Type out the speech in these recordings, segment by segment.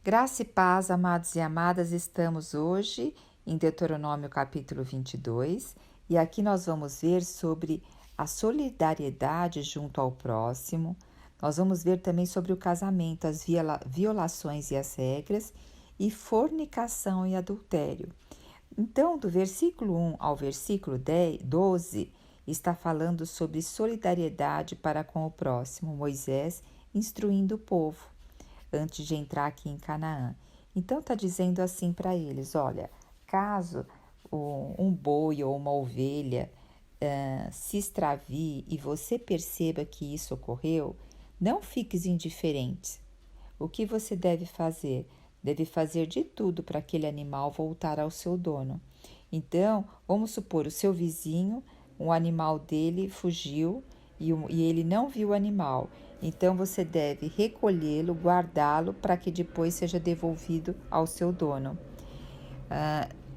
Graça e paz, amados e amadas, estamos hoje em Deuteronômio capítulo 22 e aqui nós vamos ver sobre a solidariedade junto ao próximo. Nós vamos ver também sobre o casamento, as violações e as regras e fornicação e adultério. Então, do versículo 1 ao versículo 12, está falando sobre solidariedade para com o próximo, Moisés instruindo o povo antes de entrar aqui em Canaã. Então está dizendo assim para eles: olha, caso um boi ou uma ovelha se extravie e você perceba que isso ocorreu, não fiques indiferente. O que você deve fazer? Deve fazer de tudo para aquele animal voltar ao seu dono. Então, vamos supor, o seu vizinho, um animal dele fugiu e ele não viu o animal. Então, você deve recolhê-lo, guardá-lo para que depois seja devolvido ao seu dono.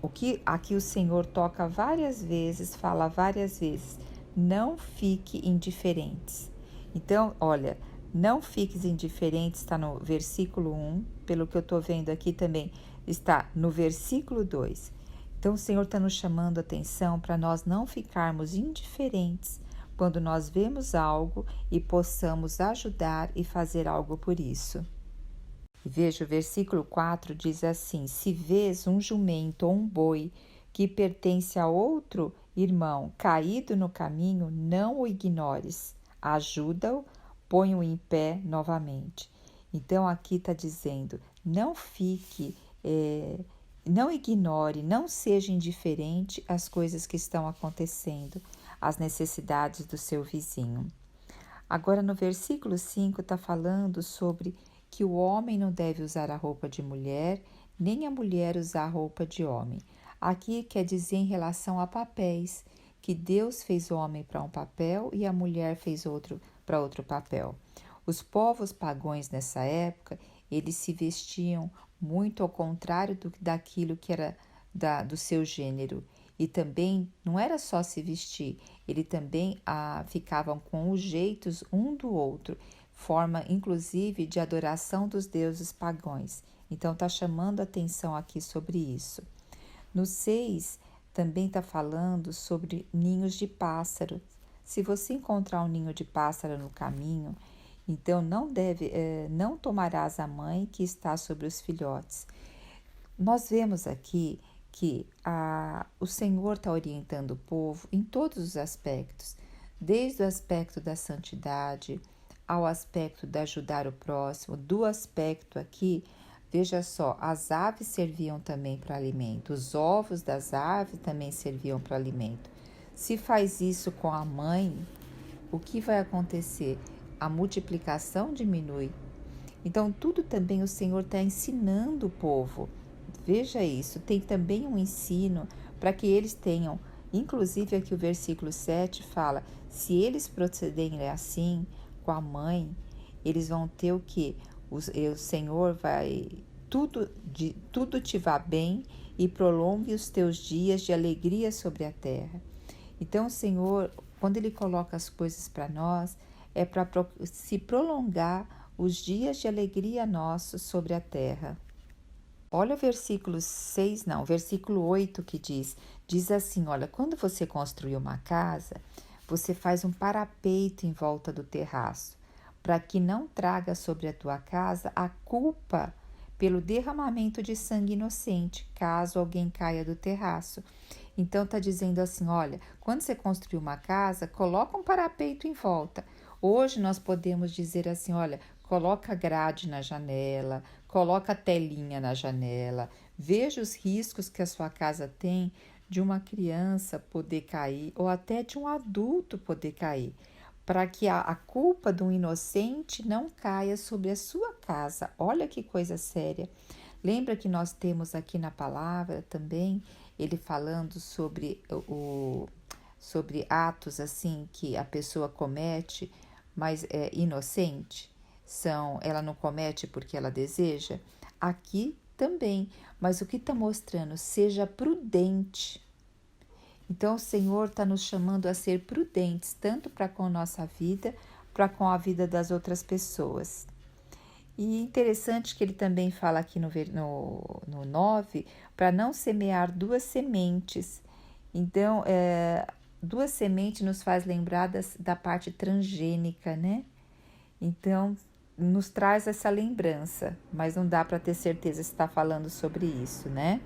O que aqui o Senhor toca várias vezes, fala várias vezes, não fique indiferentes. Então, olha, não fiques indiferentes, está no versículo 1, pelo que eu estou vendo aqui também, está no versículo 2. Então, o Senhor está nos chamando a atenção para nós não ficarmos indiferentes quando nós vemos algo e possamos ajudar e fazer algo por isso. Veja, o versículo 4 diz assim: se vês um jumento ou um boi que pertence a outro irmão caído no caminho, não o ignores, ajuda-o, põe-o em pé novamente. Então aqui está dizendo, não fique, não ignore, não seja indiferente às coisas que estão acontecendo, às necessidades do seu vizinho. Agora no versículo 5 está falando sobre que o homem não deve usar a roupa de mulher, nem a mulher usar a roupa de homem. Aqui quer dizer em relação a papéis, que Deus fez o homem para um papel e a mulher fez outro para outro papel. Os povos pagãos nessa época, eles se vestiam muito ao contrário daquilo que era do seu gênero. E também não era só se vestir, eles também ficavam com os jeitos um do outro, forma inclusive de adoração dos deuses pagãos. Então está chamando a atenção aqui sobre isso. No 6 também está falando sobre ninhos de pássaro. Se você encontrar um ninho de pássaro no caminho, então não tomarás a mãe que está sobre os filhotes. Nós vemos aqui que o Senhor está orientando o povo em todos os aspectos, desde o aspecto da santidade, ao aspecto de ajudar o próximo, do aspecto aqui, veja só, as aves serviam também para alimento, os ovos das aves também serviam para alimento. Se faz isso com a mãe, o que vai acontecer? A multiplicação diminui. Então, tudo também o Senhor está ensinando o povo. Veja isso, tem também um ensino para que eles tenham, inclusive aqui o versículo 7 fala, se eles procederem assim com a mãe, eles vão ter o que? O Senhor vai, tudo te vá bem e prolongue os teus dias de alegria sobre a terra. Então o Senhor, quando Ele coloca as coisas para nós, é para se prolongar os dias de alegria nossos sobre a terra. Olha o versículo 6, não, o versículo 8 que diz assim, olha, quando você construir uma casa, você faz um parapeito em volta do terraço, para que não traga sobre a tua casa a culpa pelo derramamento de sangue inocente, caso alguém caia do terraço. Então está dizendo assim, olha, quando você construir uma casa, coloca um parapeito em volta. Hoje nós podemos dizer assim, olha, coloca grade na janela, coloca telinha na janela, veja os riscos que a sua casa tem de uma criança poder cair ou até de um adulto poder cair, para que a culpa de um inocente não caia sobre a sua casa. Olha que coisa séria. Lembra que nós temos aqui na palavra também ele falando sobre sobre atos assim que a pessoa comete, mas é inocente? Ela não comete porque ela deseja? Aqui também, mas o que está mostrando? Seja prudente. Então o Senhor está nos chamando a ser prudentes, tanto para com a nossa vida, para com a vida das outras pessoas. E interessante que ele também fala aqui no 9, para não semear duas sementes. Então, duas sementes nos faz lembrar da parte transgênica, né? Então, nos traz essa lembrança, mas não dá para ter certeza se está falando sobre isso, né?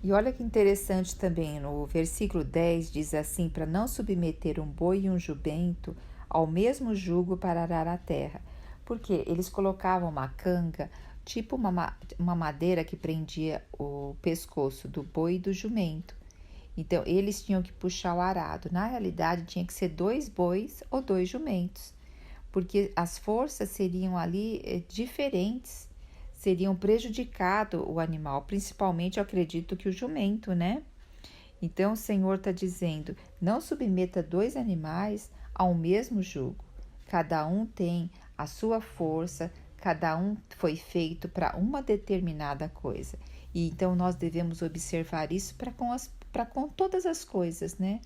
E olha que interessante também, no versículo 10 diz assim: para não submeter um boi e um jumento ao mesmo jugo para arar a terra. Porque eles colocavam uma canga, tipo uma madeira que prendia o pescoço do boi e do jumento. Então, eles tinham que puxar o arado. Na realidade, tinha que ser 2 bois ou 2 jumentos, porque as forças seriam ali diferentes, seriam prejudicado o animal, principalmente eu acredito que o jumento, né? Então o Senhor está dizendo: não submeta 2 animais ao mesmo jugo. Cada um tem a sua força, cada um foi feito para uma determinada coisa. E então nós devemos observar isso para com todas as coisas, né?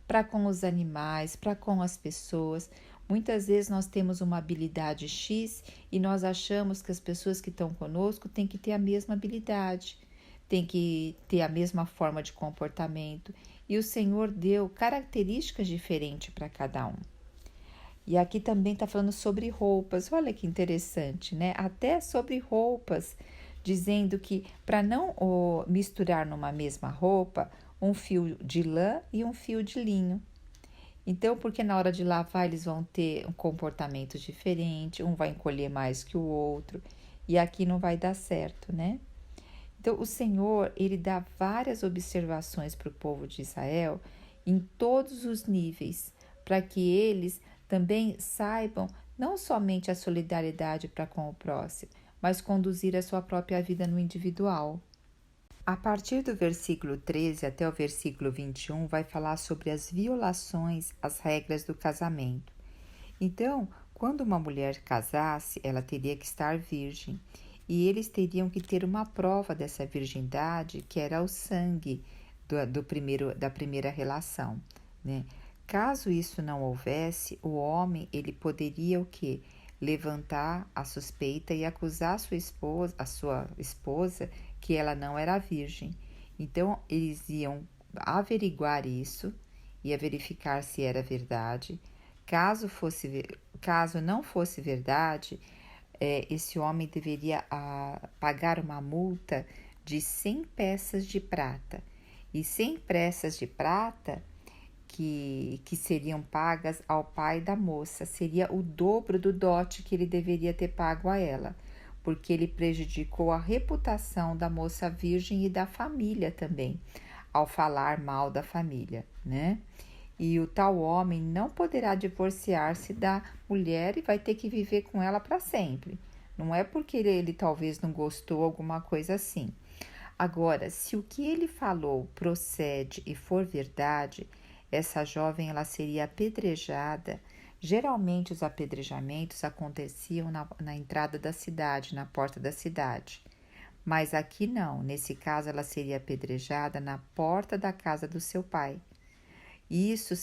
Para com os animais, para com as pessoas. Muitas vezes nós temos uma habilidade X e nós achamos que as pessoas que estão conosco têm que ter a mesma habilidade, têm que ter a mesma forma de comportamento. E o Senhor deu características diferentes para cada um. E aqui também está falando sobre roupas. Olha que interessante, né? Até sobre roupas, dizendo que para não misturar numa mesma roupa um fio de lã e um fio de linho. Então, porque na hora de lavar eles vão ter um comportamento diferente, um vai encolher mais que o outro, e aqui não vai dar certo, né? Então, o Senhor, ele dá várias observações para o povo de Israel em todos os níveis, para que eles também saibam não somente a solidariedade para com o próximo, mas conduzir a sua própria vida no individual. A partir do versículo 13 até o versículo 21, vai falar sobre as violações às regras do casamento. Então, quando uma mulher casasse, ela teria que estar virgem, e eles teriam que ter uma prova dessa virgindade, que era o sangue da primeira relação, né? Caso isso não houvesse, o homem ele poderia o quê? Levantar a suspeita e acusar a sua esposa que ela não era virgem. Então, eles iam averiguar isso, ia verificar se era verdade. Caso não fosse verdade, esse homem deveria pagar uma multa de 100 peças de prata. E 100 peças de prata que seriam pagas ao pai da moça, seria o dobro do dote que ele deveria ter pago a ela, porque ele prejudicou a reputação da moça virgem e da família também, ao falar mal da família, né? E o tal homem não poderá divorciar-se da mulher e vai ter que viver com ela para sempre. Não é porque ele talvez não gostou, alguma coisa assim. Agora, se o que ele falou procede e for verdade, essa jovem ela seria apedrejada. Geralmente os apedrejamentos aconteciam na entrada da cidade, na porta da cidade. Mas aqui não, nesse caso ela seria apedrejada na porta da casa do seu pai. Isso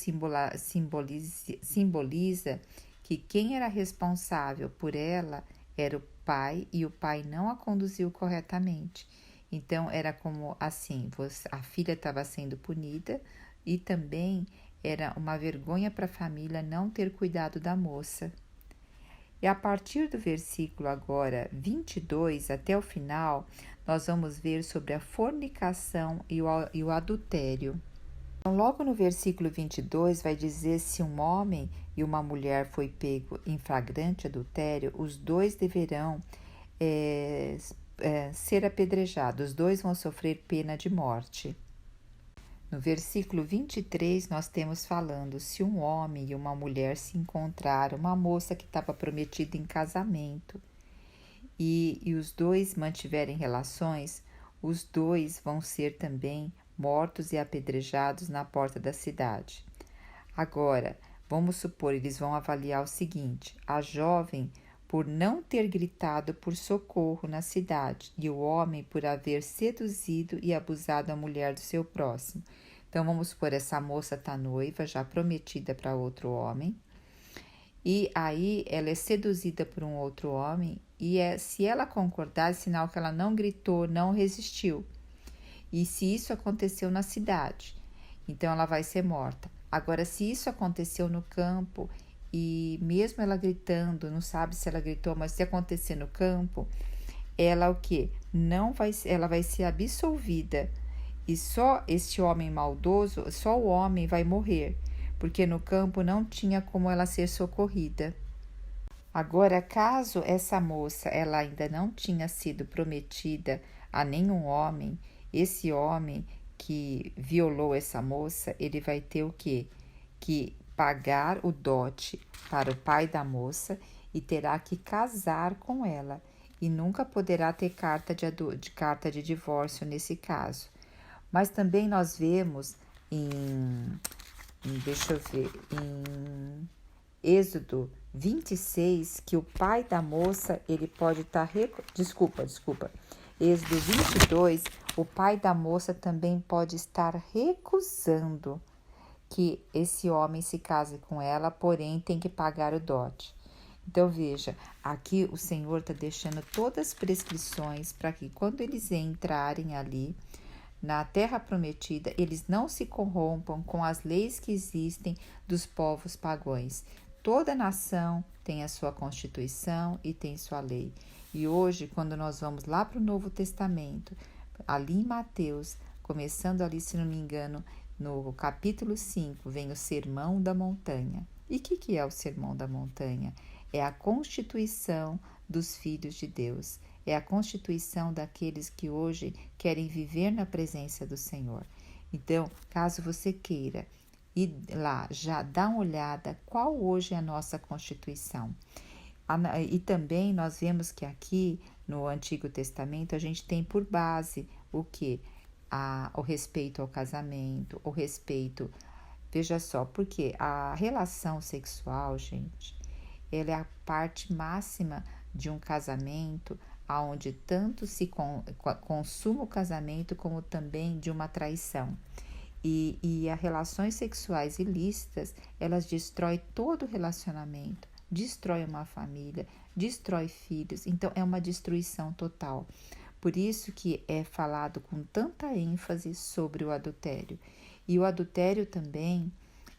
simboliza que quem era responsável por ela era o pai e o pai não a conduziu corretamente. Então era como assim, a filha estava sendo punida e também era uma vergonha para a família não ter cuidado da moça. E a partir do versículo agora 22 até o final, nós vamos ver sobre a fornicação e o adultério. Então, logo no versículo 22 vai dizer: se um homem e uma mulher foi pego em flagrante adultério, os dois deverão ser apedrejados, os dois vão sofrer pena de morte. No versículo 23 nós temos falando: se um homem e uma mulher se encontraram, uma moça que estava prometida em casamento, e os dois mantiverem relações, os dois vão ser também mortos e apedrejados na porta da cidade. Agora, vamos supor, eles vão avaliar o seguinte: a jovem por não ter gritado por socorro na cidade, e o homem por haver seduzido e abusado a mulher do seu próximo. Então, vamos supor, essa moça está noiva, já prometida para outro homem, E aí ela é seduzida por um outro homem e se ela concordar, é sinal que ela não gritou, não resistiu. E se isso aconteceu na cidade, então ela vai ser morta. Agora, se isso aconteceu no campo e mesmo ela gritando, não sabe se ela gritou, mas se acontecer no campo, ela o quê? Não vai, ela vai ser absolvida. E só este homem maldoso, só o homem vai morrer, porque no campo não tinha como ela ser socorrida. Agora, caso essa moça ela ainda não tinha sido prometida a nenhum homem, esse homem que violou essa moça, ele vai ter o quê? Que pagar o dote para o pai da moça e terá que casar com ela e nunca poderá ter carta de divórcio nesse caso. Mas também nós vemos deixa eu ver, em Êxodo 26, que o pai da moça, ele pode estar... Desculpa. Êxodo 22, o pai da moça também pode estar recusando que esse homem se case com ela, porém tem que pagar o dote. Então veja, aqui o Senhor está deixando todas as prescrições para que quando eles entrarem ali na terra prometida, eles não se corrompam com as leis que existem dos povos pagãos. Toda nação tem a sua Constituição e tem sua lei. E hoje, quando nós vamos lá para o Novo Testamento, ali em Mateus, começando ali, se não me engano, no capítulo 5, vem o Sermão da Montanha. E o que é o Sermão da Montanha? É a constituição dos filhos de Deus. É a constituição daqueles que hoje querem viver na presença do Senhor. Então, caso você queira ir lá, já dá uma olhada qual hoje é a nossa Constituição. E também nós vemos que aqui no Antigo Testamento a gente tem por base o quê? O respeito ao casamento, o respeito... Veja só, porque a relação sexual, gente, ela é a parte máxima de um casamento, onde tanto se consuma o casamento como também de uma traição. E as relações sexuais ilícitas, elas destroem todo o relacionamento, destrói uma família, destrói filhos, então é uma destruição total. Por isso que é falado com tanta ênfase sobre o adultério. E o adultério também,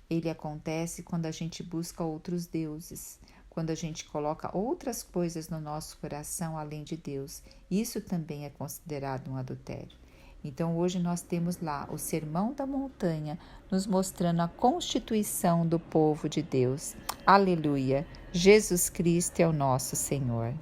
ele acontece quando a gente busca outros deuses, quando a gente coloca outras coisas no nosso coração além de Deus. Isso também é considerado um adultério. Então hoje nós temos lá o Sermão da Montanha nos mostrando a constituição do povo de Deus. Aleluia! Jesus Cristo é o nosso Senhor.